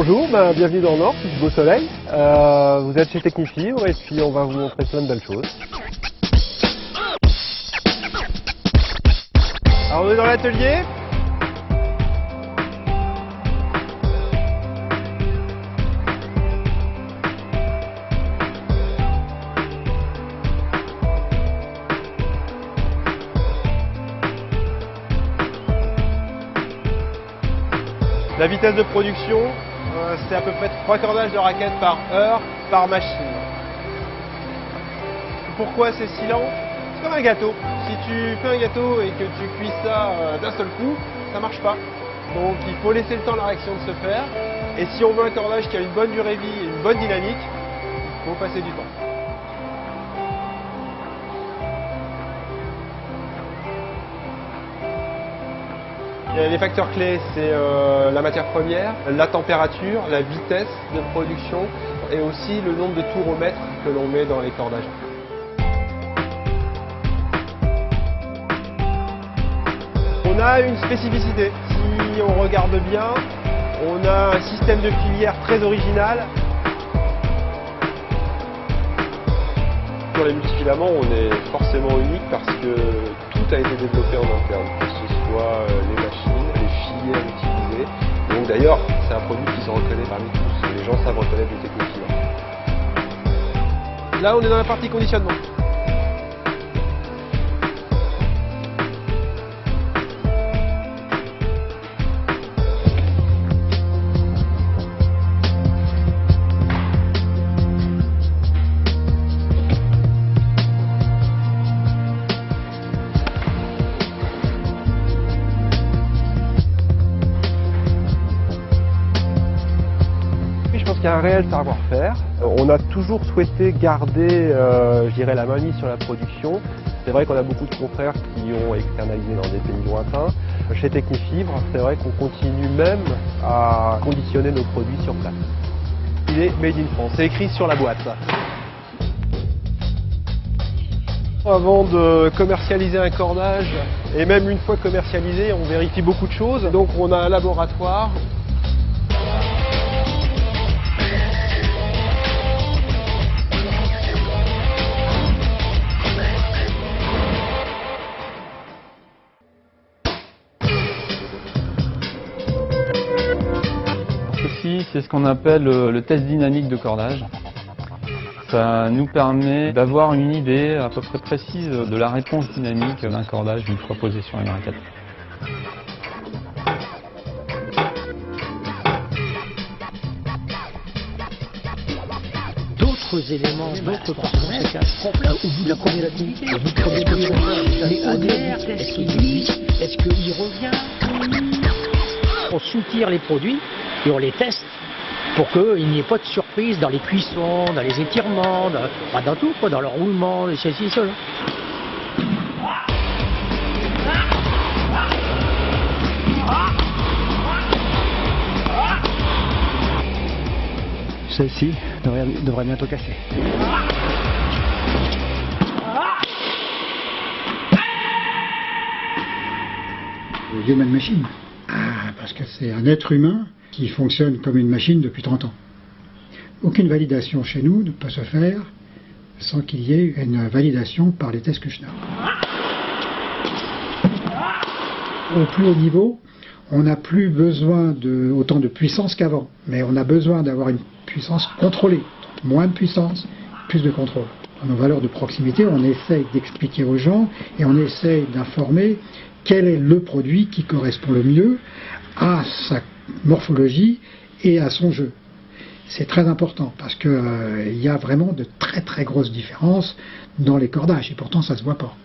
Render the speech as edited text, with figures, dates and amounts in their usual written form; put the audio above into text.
Bonjour, bienvenue dans le Nord, sous ce beau soleil. Vous êtes chez Technifibre et puis on va vous montrer plein de belles choses. Alors on est dans l'atelier. La vitesse de production, c'est à peu près 3 cordages de raquettes par heure, par machine. Pourquoi c'est si lent? C'est comme un gâteau. Si tu fais un gâteau et que tu cuis ça d'un seul coup, ça marche pas. Donc il faut laisser le temps à la réaction de se faire. Et si on veut un cordage qui a une bonne durée de vie et une bonne dynamique, il faut passer du temps. Les facteurs clés, c'est la matière première, la température, la vitesse de production et aussi le nombre de tours au mètre que l'on met dans les cordages. On a une spécificité. Si on regarde bien, on a un système de filière très original. Sur les multifilaments, on est forcément unique parce que tout a été développé en interne, que ce soit les machines, les filières utilisées. Donc d'ailleurs, c'est un produit qui se reconnaît parmi tous. Les gens savent reconnaître les Technifibre. Là, on est dans la partie conditionnement. Je pense qu'il y a un réel savoir-faire. On a toujours souhaité garder, je dirais, la mainmise sur la production. C'est vrai qu'on a beaucoup de confrères qui ont externalisé dans des pays lointains. Chez Technifibre, c'est vrai qu'on continue même à conditionner nos produits sur place. Il est Made in France, c'est écrit sur la boîte. Avant de commercialiser un cordage, et même une fois commercialisé, on vérifie beaucoup de choses. Donc on a un laboratoire. Ceci, c'est ce qu'on appelle le test dynamique de cordage. Ça nous permet d'avoir une idée à peu près précise de la réponse dynamique d'un cordage une fois posé sur une raquette. D'autres éléments, d'autres paramètres, au bout de la première activité, au bout de la première activité, est-ce qu'il glisse, est-ce qu'il revient? On soutire les produits et on les teste pour qu'il n'y ait pas de surprise dans les cuissons, dans les étirements, dans tout, dans le roulement, ceci, cela. Celle-ci devrait bientôt casser. Human machine. Parce que c'est un être humain qui fonctionne comme une machine depuis 30 ans. Aucune validation chez nous ne peut se faire sans qu'il y ait une validation par les tests Kushner. Au plus haut niveau, on n'a plus besoin autant de puissance qu'avant, mais on a besoin d'avoir une puissance contrôlée. Moins de puissance, plus de contrôle. Dans nos valeurs de proximité, on essaye d'expliquer aux gens et on essaye d'informer quel est le produit qui correspond le mieux à sa morphologie et à son jeu. C'est très important parce qu'il y a vraiment de très très grosses différences dans les cordages et pourtant ça ne se voit pas.